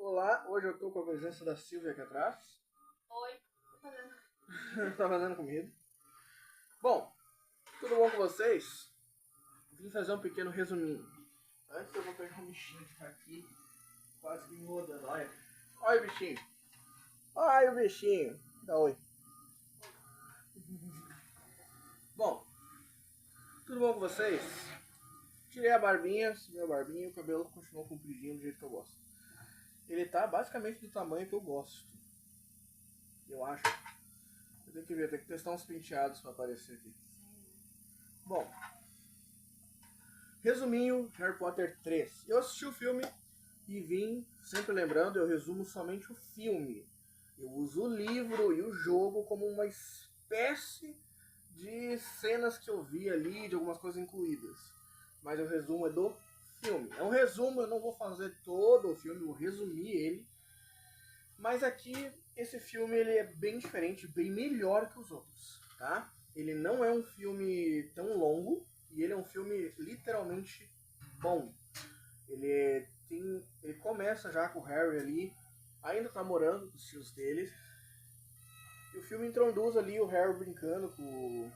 Olá, hoje eu tô com a presença da Silvia aqui atrás. Oi, tô fazendo. Tá fazendo comida. Bom, tudo bom com vocês? Vim fazer um pequeno resuminho. Antes eu vou pegar um bichinho que tá aqui, quase que me rodando. Olha. Olha o bichinho. Olha o bichinho. Dá oi. Bom, tudo bom com vocês? Tirei a barbinha, subi a barbinha e o cabelo continuou compridinho do jeito que eu gosto. Ele tá basicamente do tamanho que eu gosto. Eu acho. Eu tenho que ver, eu tenho que testar uns penteados pra aparecer aqui. Bom, resuminho, Harry Potter 3. Eu assisti o filme e vim, sempre lembrando, eu resumo somente o filme. Eu uso o livro e o jogo como uma espécie de cenas que eu vi ali, de algumas coisas incluídas. Mas o resumo é do filme. É um resumo, eu não vou fazer todo o filme, vou resumir ele. Mas aqui, esse filme ele é bem diferente, bem melhor que os outros, tá? Ele não é um filme tão longo e ele é um filme literalmente bom. Ele começa já com o Harry ali, ainda namorando com os tios dele. E o filme introduz ali o Harry brincando com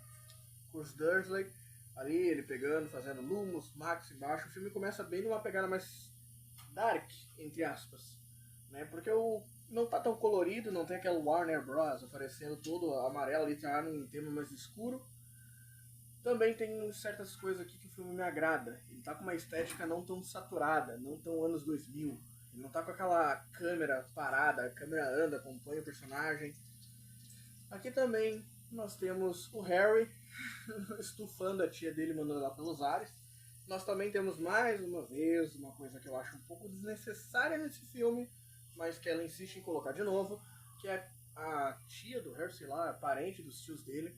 os Dursley. Ali, ele pegando, fazendo Lumos, Max embaixo. O filme começa bem numa pegada mais dark, entre aspas. Né? Porque não tá tão colorido, não tem aquele Warner Bros. Aparecendo todo amarelo ali, tá num tema mais escuro. Também tem certas coisas aqui que o filme me agrada. Ele tá com uma estética não tão saturada, não tão anos 2000. Ele não tá com aquela câmera parada, a câmera anda, acompanha o personagem. Aqui também nós temos o Harry estufando a tia dele, mandando ela pelos ares. Nós também temos mais uma vez uma coisa que eu acho um pouco desnecessária nesse filme, mas que ela insiste em colocar de novo, que é a tia do Harry, sei lá, parente dos tios dele,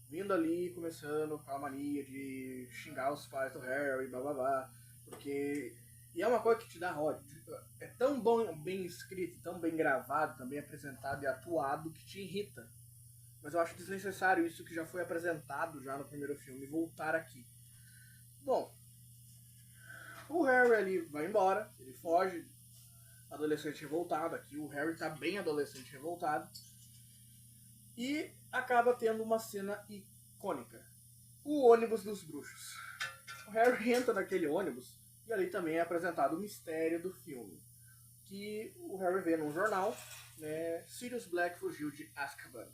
vindo ali, começando com a mania de xingar os pais do Harry, blá, porque... E é uma coisa que te dá ódio. É tão bem escrito, tão bem gravado, tão bem apresentado e atuado que te irrita. Mas eu acho desnecessário isso que já foi apresentado já no primeiro filme, voltar aqui. Bom, o Harry ali vai embora, ele foge, adolescente revoltado. Aqui o Harry tá bem adolescente revoltado. E acaba tendo uma cena icônica. O ônibus dos bruxos. O Harry entra naquele ônibus e ali também é apresentado o mistério do filme. Que o Harry vê num jornal, né, Sirius Black fugiu de Azkaban.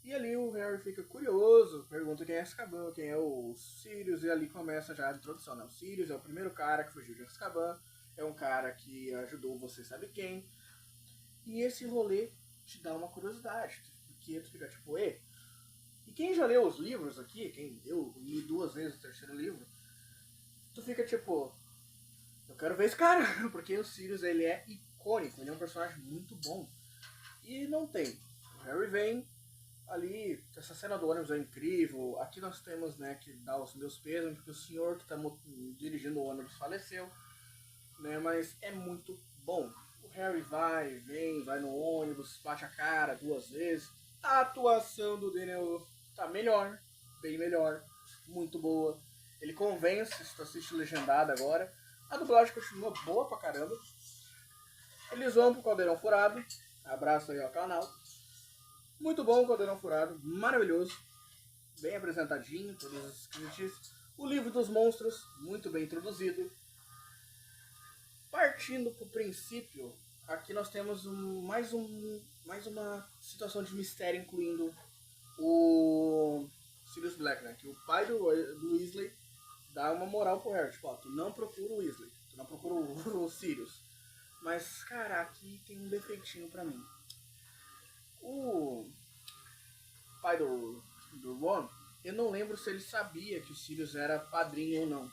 E ali o Harry fica curioso, pergunta quem é Azkaban, quem é o Sirius, e ali começa já a introdução. Né? O Sirius é o primeiro cara que fugiu de Azkaban, é um cara que ajudou você sabe quem. E esse rolê te dá uma curiosidade, porque tu fica tipo, e quem já leu os livros aqui, quem eu li 2 vezes o terceiro livro, tu fica tipo, eu quero ver esse cara, porque o Sirius ele é icônico, ele é um personagem muito bom. E não tem. O Harry vem ali, essa cena do ônibus é incrível. Aqui nós temos, né, que dar os meus pesos, porque o senhor que está dirigindo o ônibus faleceu, né, mas é muito bom. O Harry vai, vem, vai no ônibus, bate a cara 2 vezes. A atuação do Daniel tá melhor, bem melhor, muito boa. Ele convence, se tu assiste legendado agora. A dublagem continua boa pra caramba. Eles vão pro Caldeirão Furado. Abraço aí ao canal. Muito bom o Caldeirão Furado, maravilhoso, bem apresentadinho, todos os scripts. O livro dos monstros, muito bem introduzido. Partindo pro princípio, aqui nós temos mais uma situação de mistério, incluindo o Sirius Black, né? Que o pai do Weasley dá uma moral pro Harry, tipo, ó, tu não procura o Weasley, tu não procura o Sirius. Mas, cara, aqui tem um defeitinho pra mim. O pai do Ron, eu não lembro se ele sabia que o Sirius era padrinho ou não.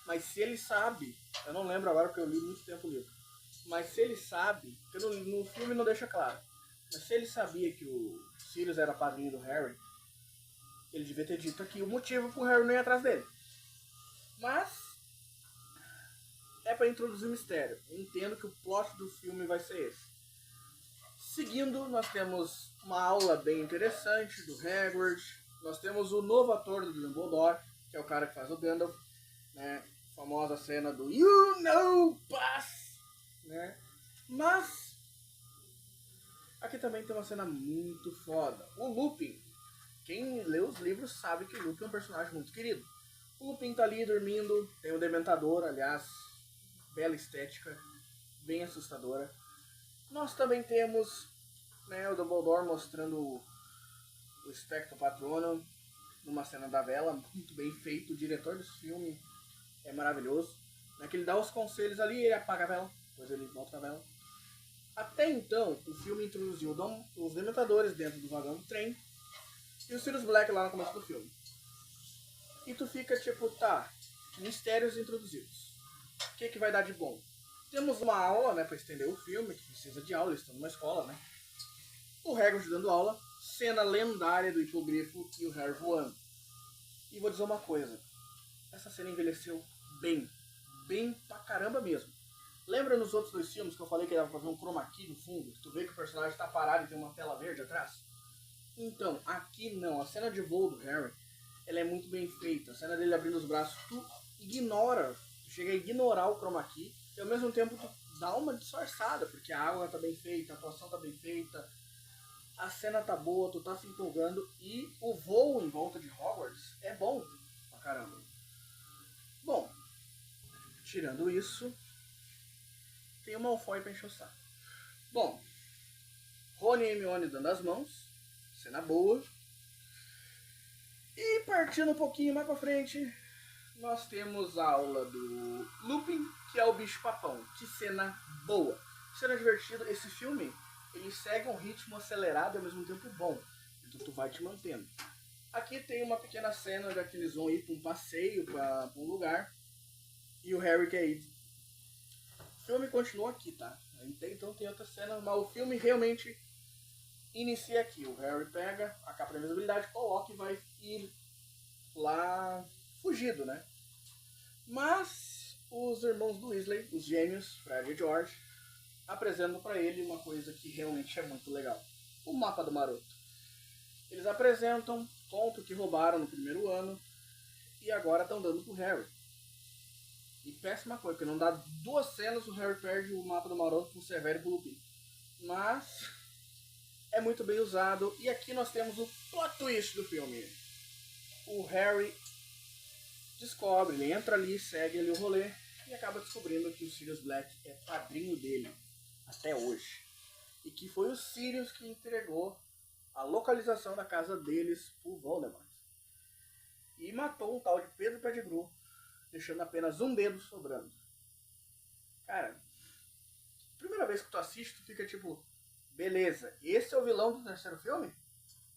Mas se ele sabe, eu não lembro agora porque eu li muito tempo o livro. Mas se ele sabe, porque no filme não deixa claro. Mas se ele sabia que o Sirius era padrinho do Harry, ele devia ter dito aqui o motivo pro Harry não ir atrás dele. Mas é para introduzir o mistério. Eu entendo que o plot do filme vai ser esse. Seguindo, nós temos uma aula bem interessante do Hagrid. Nós temos o novo ator do Dumbledore, que é o cara que faz o Gandalf, né? A famosa cena do You Know Pass, né? Mas aqui também tem uma cena muito foda. O Lupin, quem lê os livros sabe que o Lupin é um personagem muito querido. O Lupin tá ali dormindo, tem o Dementador, aliás, bela estética, bem assustadora. Nós também temos, né, o Dumbledore mostrando o Expecto Patronum numa cena da vela, muito bem feito. O diretor desse filme é maravilhoso. Né, que ele dá os conselhos ali, ele apaga a vela, depois ele volta a vela. Até então, o filme introduziu os Dementadores dentro do vagão do trem e o Sirius Black lá no começo do filme. E tu fica tipo, tá, mistérios introduzidos. O que vai dar de bom? Temos uma aula, né, pra estender o filme, que precisa de aula, eles estão numa escola, né? O Hagrid dando aula, cena lendária do hipogrifo e o Harry voando. E vou dizer uma coisa, essa cena envelheceu bem, bem pra caramba mesmo. Lembra nos outros dois filmes que eu falei que dava pra ver um chroma key no fundo? Que tu vê que o personagem tá parado e tem uma tela verde atrás? Então, aqui não. A cena de voo do Harry, ela é muito bem feita. A cena dele abrindo os braços, tu ignora, tu chega a ignorar o chroma key e ao mesmo tempo tu dá uma disfarçada, porque a água tá bem feita, a atuação tá bem feita, a cena tá boa, tu tá se empolgando e o voo em volta de Hogwarts é bom pra caramba. Bom, tirando isso, tem o Malfoy pra encher o saco. Bom, Rony e Hermione dando as mãos, cena boa. E partindo um pouquinho mais pra frente, nós temos a aula do Lupin, que é o bicho-papão. Que cena boa, que cena divertida. Esse filme, ele segue um ritmo acelerado e ao mesmo tempo bom. Então tu vai te mantendo. Aqui tem uma pequena cena já que eles vão ir pra um passeio, pra um lugar. E o Harry quer ir. O filme continua aqui, tá? Então tem outra cena, mas o filme realmente inicia aqui. O Harry pega a capa da invisibilidade, coloca e vai ir lá fugido, né? Mas os irmãos do Weasley, os gêmeos, Fred e George, apresentam para ele uma coisa que realmente é muito legal. O mapa do Maroto. Eles apresentam, contam que roubaram no primeiro ano e agora estão dando pro Harry. E péssima coisa, porque não dá 2 cenas o Harry perde o mapa do Maroto pro Severo e pro Lupin. Mas é muito bem usado. E aqui nós temos o plot twist do filme. O Harry descobre, ele entra ali, segue ali o rolê e acaba descobrindo que o Sirius Black é padrinho dele até hoje. E que foi o Sirius que entregou a localização da casa deles pro Voldemort. E matou um tal de Pedro Pettigrew, deixando apenas um dedo sobrando. Cara, primeira vez que tu assiste, tu fica tipo, beleza, esse é o vilão do terceiro filme?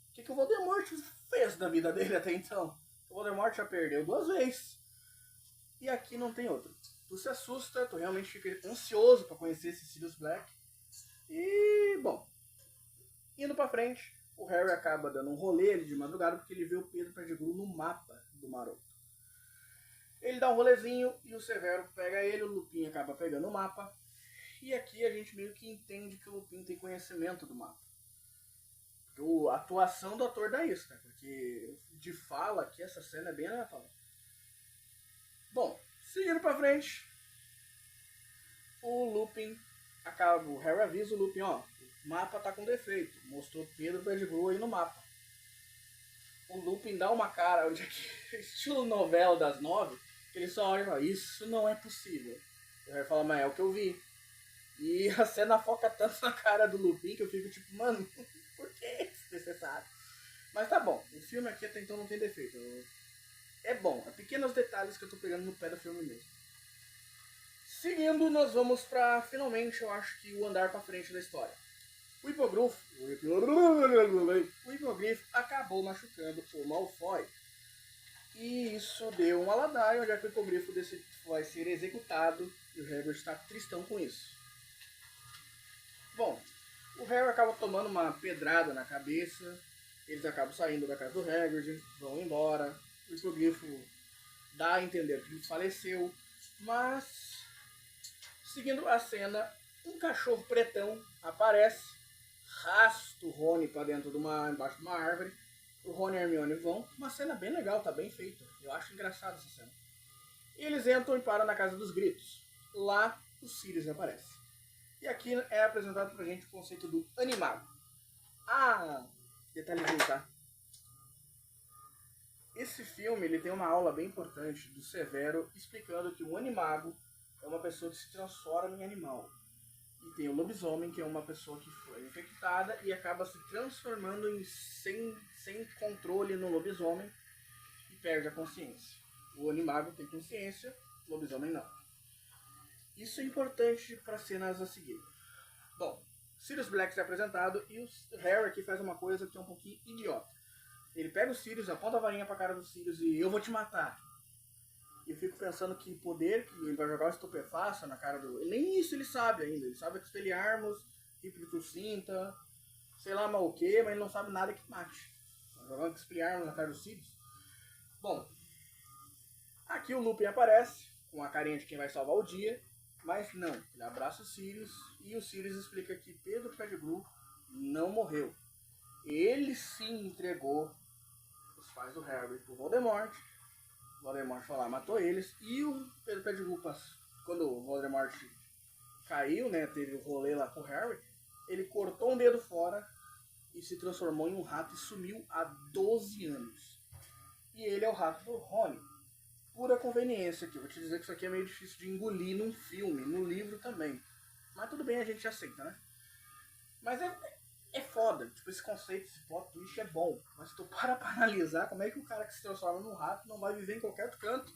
O que o Voldemort fez da vida dele até então? O Voldemort já perdeu 2 vezes. E aqui não tem outro. Tu se assusta, tu realmente fica ansioso pra conhecer esse Sirius Black. E, bom, indo pra frente, o Harry acaba dando um rolê ali de madrugada porque ele vê o Pedro Pettigrew no mapa do Maroto. Ele dá um rolezinho e o Severo pega ele, o Lupin acaba pegando o mapa. E aqui a gente meio que entende que o Lupin tem conhecimento do mapa. A atuação do ator dá isso, né? Porque de fala aqui essa cena é bem aleatória. Bom, seguindo pra frente, o Lupin acaba, o Harry avisa o Lupin, ó, o mapa tá com defeito, mostrou Pedro Pettigrew aí no mapa. O Lupin dá uma cara, estilo novela das 9, que ele só olha e fala, isso não é possível. O Harry fala, mas é o que eu vi. E a cena foca tanto na cara do Lupin que eu fico tipo, mano, por que é desnecessário? Mas tá bom, o filme aqui até então não tem defeito. É bom, é pequenos detalhes que eu tô pegando no pé do filme mesmo. Seguindo, nós vamos pra, finalmente, eu acho que o andar pra frente da história. O hipogrifo acabou machucando o Malfoy. E isso deu uma ladaia, onde é que o hipogrifo vai ser executado e o Hagrid está tristão com isso. Bom, o Harry acaba tomando uma pedrada na cabeça, eles acabam saindo da casa do Hagrid, vão embora, o hipogrifo dá a entender que ele faleceu, mas, seguindo a cena, um cachorro pretão aparece, arrasta o Rony para dentro embaixo de uma árvore, o Rony e a Hermione vão, uma cena bem legal, tá bem feita, eu acho engraçada essa cena. E eles entram e param na Casa dos Gritos, lá o Sirius aparece. E aqui é apresentado pra gente o conceito do animago. Ah, detalhezinho, tá? Esse filme ele tem uma aula bem importante do Severo explicando que o animago é uma pessoa que se transforma em animal. E tem o lobisomem, que é uma pessoa que foi infectada e acaba se transformando em sem controle no lobisomem e perde a consciência. O animago tem consciência, o lobisomem não. Isso é importante para cenas a seguir. Bom, Sirius Black é apresentado e o Harry aqui faz uma coisa que é um pouquinho idiota. Ele pega o Sirius, aponta a varinha pra cara do Sirius e eu vou te matar. E eu fico pensando que poder que ele vai jogar o estupefaça na cara do... Nem isso ele sabe ainda. Ele sabe Expelliarmus, Ripto Cinta, sei lá mal o que, mas ele não sabe nada que mate. Vai jogar o Expelliarmus na cara do Sirius. Bom, aqui o Lupin aparece com a carinha de quem vai salvar o dia. Mas não, ele abraça o Sirius e o Sirius explica que Pedro Pettigrew não morreu. Ele sim entregou os pais do Harry pro Voldemort. O Voldemort foi lá, matou eles. E o Pedro Pettigrew, quando o Voldemort caiu, né, teve o rolê lá com o Harry, ele cortou um dedo fora e se transformou em um rato e sumiu há 12 anos. E ele é o rato do Rony. Pura conveniência aqui. Vou te dizer que isso aqui é meio difícil de engolir num filme, no livro também. Mas tudo bem, a gente aceita, né? Mas é foda. Tipo, esse conceito, esse plot twist é bom. Mas se tu para pra analisar como é que o cara que se transforma num rato não vai viver em qualquer outro canto.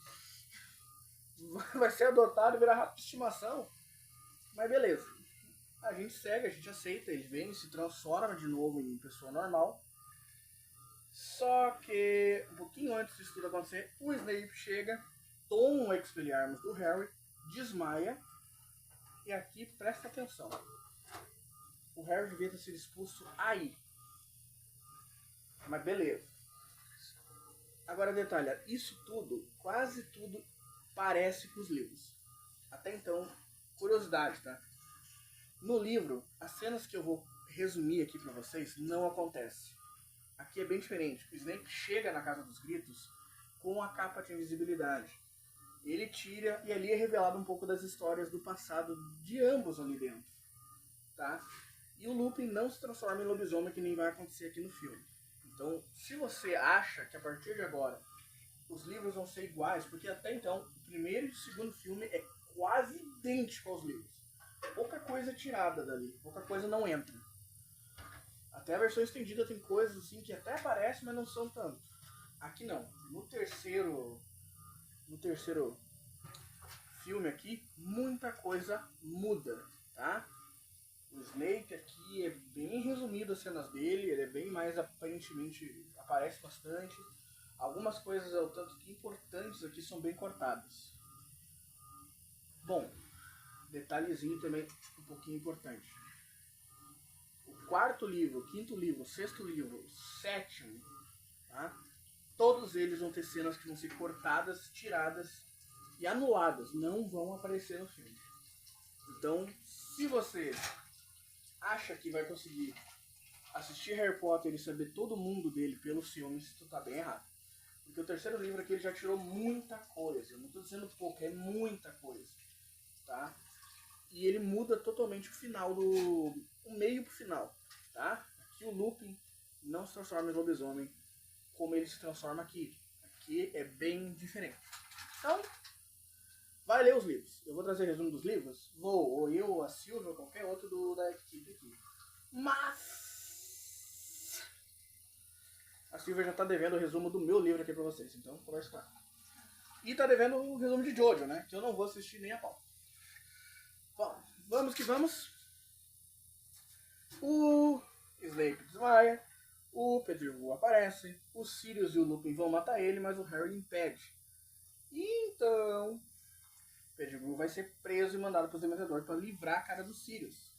Vai ser adotado e virar rato de estimação. Mas beleza. A gente segue, a gente aceita. Ele vem e se transforma de novo em pessoa normal. Só que, um pouquinho antes disso tudo acontecer, o Snape chega, toma o Expelliarmus do Harry, desmaia, e aqui presta atenção. O Harry devia ter sido expulso aí. Mas beleza. Agora detalhe, isso tudo, quase tudo, parece com os livros. Até então, curiosidade, tá? No livro, as cenas que eu vou resumir aqui pra vocês não acontecem. Aqui é bem diferente. O Snape chega na Casa dos Gritos com a capa de invisibilidade. Ele tira e ali é revelado um pouco das histórias do passado de ambos ali dentro. Tá? E o Lupin não se transforma em lobisomem, que nem vai acontecer aqui no filme. Então, se você acha que a partir de agora os livros vão ser iguais, porque até então o primeiro e o segundo filme é quase idêntico aos livros. Pouca coisa é tirada dali, pouca coisa não entra. Até a versão estendida tem coisas assim que até aparecem, mas não são tanto. Aqui não. No terceiro filme aqui, muita coisa muda, tá? O Snape aqui é bem resumido as cenas dele, ele é bem mais aparentemente, aparece bastante. Algumas coisas, ao tanto que importantes aqui, são bem cortadas. Bom, detalhezinho também um pouquinho importante. Quarto livro, quinto livro, sexto livro, sétimo, tá? Todos eles vão ter cenas que vão ser cortadas, tiradas e anuladas, não vão aparecer no filme. Então, se você acha que vai conseguir assistir Harry Potter e saber todo mundo dele pelos filmes, tu tá bem errado. Porque o terceiro livro aqui ele já tirou muita coisa, eu não tô dizendo pouco, é muita coisa, tá? E ele muda totalmente o final o meio pro final, tá? Aqui o Lupin não se transforma em lobisomem como ele se transforma aqui. Aqui é bem diferente. Então, vai ler os livros. Eu vou trazer resumo dos livros? Vou, ou eu, ou a Silvia, ou qualquer outro da equipe aqui. Mas a Silvia já tá devendo o resumo do meu livro aqui pra vocês, então conversa com ela. E tá devendo o resumo de Jojo, né? Que eu não vou assistir nem a pau. Bom, vamos que vamos. O Snape desmaia, o Pettigrew aparece, o Sirius e o Lupin vão matar ele, mas o Harry impede. Então, o Pettigrew vai ser preso e mandado para o Dementador para livrar a cara do Sirius.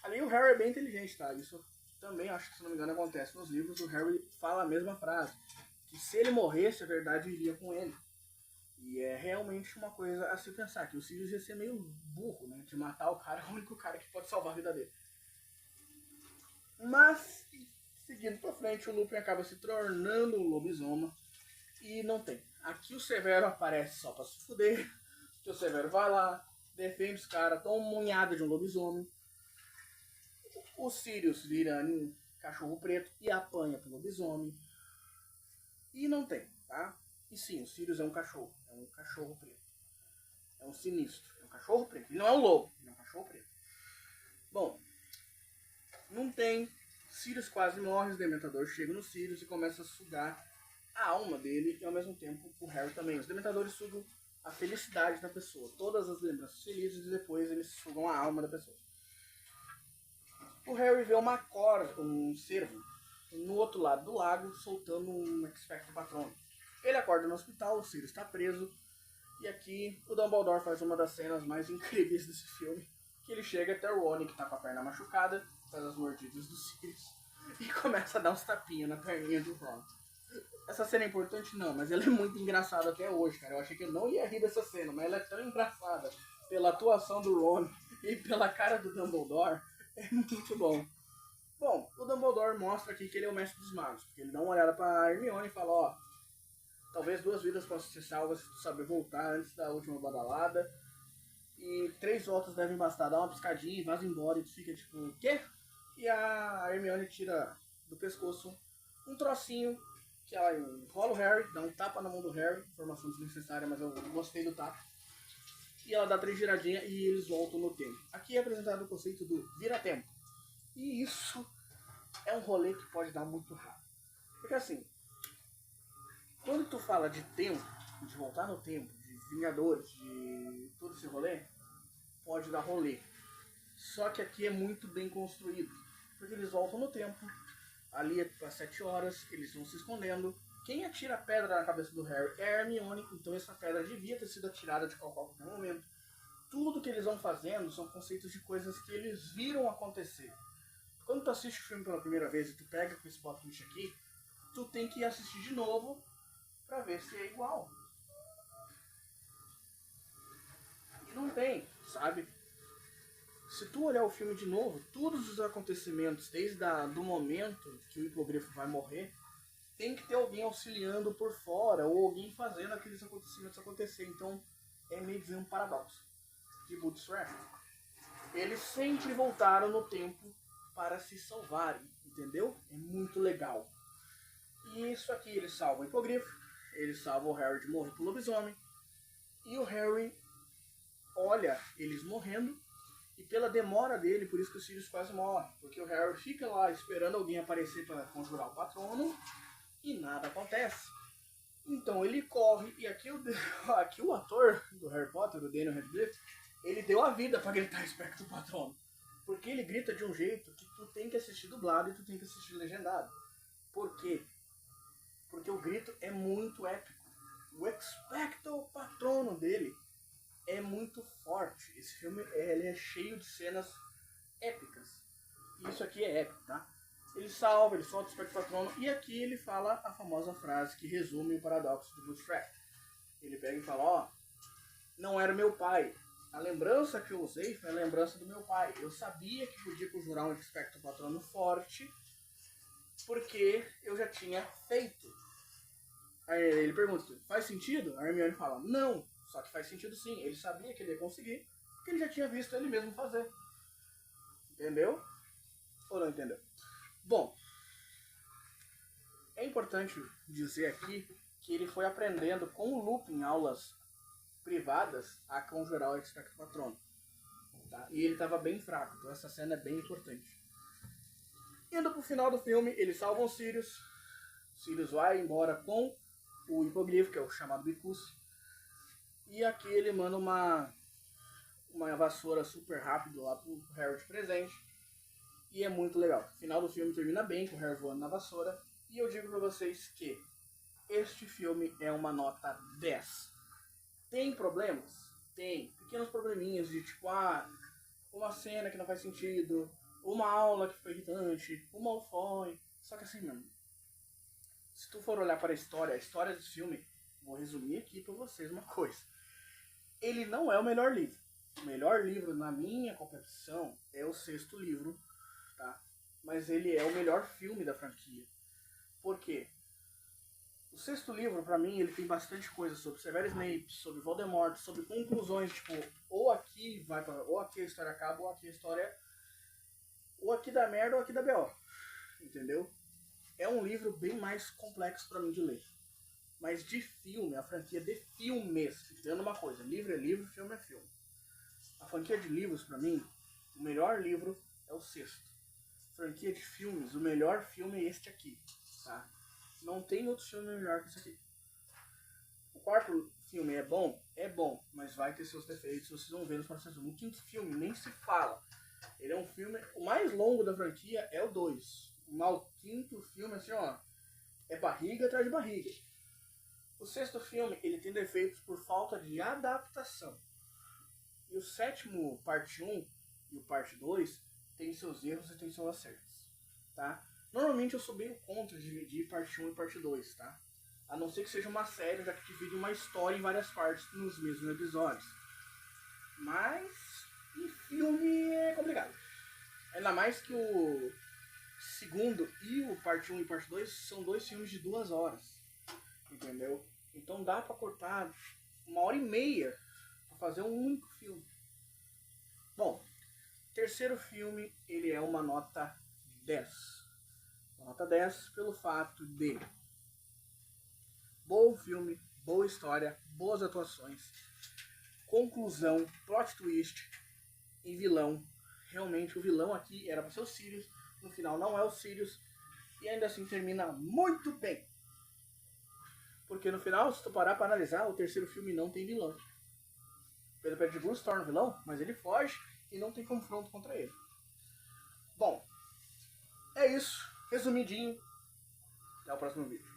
Ali o Harry é bem inteligente, tá? Isso também acho que, se não me engano, acontece nos livros. O Harry fala a mesma frase, que se ele morresse, a verdade iria com ele. E é realmente uma coisa a se pensar, que o Sirius ia ser meio burro, né? De matar o cara, o único cara que pode salvar a vida dele. Mas, seguindo pra frente, o Lupin acaba se tornando um lobisomem. E não tem. Aqui o Severo aparece só pra se fuder. Que o Severo vai lá, defende os caras, toma uma unhada de um lobisomem. O Sirius vira um cachorro preto e apanha pro lobisomem. E não tem, tá? E sim, o Sirius é um cachorro preto. É um sinistro, é um cachorro preto. Ele não é um lobo, ele é um cachorro preto. Bom, não tem. Sirius quase morre, os Dementadores chegam no Sirius e começam a sugar a alma dele e ao mesmo tempo o Harry também. Os Dementadores sugam a felicidade da pessoa, todas as lembranças felizes e depois eles sugam a alma da pessoa. O Harry vê um cervo no outro lado do lago soltando um Expecto Patronum. Ele acorda no hospital, o Sirius está preso e aqui o Dumbledore faz uma das cenas mais incríveis desse filme, que ele chega até o Rony que está com a perna machucada, faz as mordidas do Sirius e começa a dar uns tapinhas na perninha do Ron. Essa cena é importante? Não, mas ela é muito engraçada até hoje, cara. Eu achei que eu não ia rir dessa cena, mas ela é tão engraçada pela atuação do Ron e pela cara do Dumbledore. É muito bom. Bom, o Dumbledore mostra aqui que ele é o mestre dos magos, porque ele dá uma olhada pra Hermione e fala, ó, talvez 2 vidas possam ser salvas se tu saber voltar antes da última badalada. E 3 voltas devem bastar, dá uma piscadinha e vaza embora e tu fica tipo, o quê? E a Hermione tira do pescoço um trocinho que ela enrola o Harry, dá um tapa na mão do Harry, informação desnecessária, mas eu gostei do tapa. E ela dá 3 giradinhas e eles voltam no tempo. Aqui é apresentado o conceito do vira-tempo. E isso é um rolê que pode dar muito rápido. Porque assim, quando tu fala de tempo, de voltar no tempo, de Vingadores, de todo esse rolê, pode dar rolê. Só que aqui é muito bem construído. Porque eles voltam no tempo, ali às 7 horas, eles vão se escondendo. Quem atira a pedra na cabeça do Harry é a Hermione, então essa pedra devia ter sido atirada de qualquer momento. Tudo que eles vão fazendo são conceitos de coisas que eles viram acontecer. Quando tu assiste o filme pela primeira vez e tu pega com esse plot twist aqui, tu tem que assistir de novo pra ver se é igual. E não tem, sabe? Se tu olhar o filme de novo, todos os acontecimentos, desde do momento que o hipogrifo vai morrer, tem que ter alguém auxiliando por fora, ou alguém fazendo aqueles acontecimentos acontecer. Então, é meio que um paradoxo de Bootstrap. Eles sempre voltaram no tempo para se salvarem, entendeu? É muito legal. E isso aqui, eles salvam o hipogrifo, eles salvam o Harry de morrer pro lobisomem, e o Harry olha eles morrendo, e pela demora dele, por isso que o Sirius quase morre, porque o Harry fica lá esperando alguém aparecer para conjurar o patrono, e nada acontece. Então ele corre, e aqui o ator do Harry Potter, o Daniel Radcliffe, ele deu a vida para gritar Expecto Patronum. Porque ele grita de um jeito que tu tem que assistir dublado e tu tem que assistir legendado. Por quê? Porque o grito é muito épico. O Expecto Patronum dele é muito forte. Esse filme ele é cheio de cenas épicas. E isso aqui é épico, tá? Ele salva, ele solta o Expecto Patronum e aqui ele fala a famosa frase que resume o paradoxo do Bootstrap. Ele pega e fala, ó, não era meu pai. A lembrança que eu usei foi a lembrança do meu pai. Eu sabia que podia conjurar um Expecto Patronum forte, porque eu já tinha feito. Aí ele pergunta, faz sentido? A Hermione fala, não, só que faz sentido sim. Ele sabia que ele ia conseguir, porque ele já tinha visto ele mesmo fazer. Entendeu? Ou não entendeu? Bom, é importante dizer aqui que ele foi aprendendo com o Lupin em aulas privadas a conjurar o Expecto Patronum. Tá? E ele estava bem fraco, então essa cena é bem importante. Indo pro final do filme, eles salvam o Sirius. Sirius vai embora com o hipogrifo, que é o chamado Bicus. E aqui ele manda uma vassoura super rápido lá pro Harry de presente. E é muito legal. O final do filme termina bem, com o Harry voando na vassoura. E eu digo pra vocês que este filme é uma nota 10. Tem problemas? Tem. Pequenos probleminhas de tipo, uma cena que não faz sentido, uma aula que foi irritante, uma Malfoy. Só que assim mesmo, se tu for olhar para a história desse filme, vou resumir aqui pra vocês uma coisa. Ele não é o melhor livro. O melhor livro, na minha concepção, é o 6º livro, tá? Mas ele é o melhor filme da franquia. Por quê? O O sexto livro, pra mim, ele tem bastante coisa sobre Severus Snape, sobre Voldemort, sobre conclusões, tipo, ou aqui vai pra, ou aqui a história acaba, ou aqui a história, ou aqui dá merda, ou aqui dá B.O. Entendeu? É um livro bem mais complexo pra mim de ler. Mas de filme, a franquia de filmes, entendendo uma coisa, livro é livro, filme é filme. A franquia de livros, pra mim, o melhor livro é o sexto. Franquia de filmes, o melhor filme é este aqui, tá? Não tem outro filme melhor que esse aqui. O quarto filme é bom, mas vai ter seus defeitos, vocês vão ver nos próximos filmes. O quinto filme nem se fala. Ele é um filme, o mais longo da franquia é o 2. O quinto filme, assim, ó, é barriga atrás de barriga. O sexto filme, ele tem defeitos por falta de adaptação. E o sétimo, parte 1 e o parte 2, tem seus erros e tem seus acertos, tá? Normalmente eu sou bem contra dividir parte 1 e parte 2, tá? A não ser que seja uma série, já que divide uma história em várias partes nos mesmos episódios. Mas em filme é complicado. Ainda mais que o segundo e o parte 1 e parte 2 são 2 filmes de 2 horas. Entendeu? Então dá pra cortar 1h30 pra fazer um único filme. Bom, terceiro filme, ele é uma nota 10. Uma nota 10 pelo fato de bom filme, boa história, boas atuações, conclusão, plot twist e vilão. Realmente o vilão aqui era para ser o Sirius, no final não é o Sirius e ainda assim termina muito bem. Porque no final, se tu parar para analisar, o terceiro filme não tem vilão. Pedro Pettigrew se torna vilão, mas ele foge e não tem confronto contra ele. Bom, é isso. Resumidinho. Até o próximo vídeo.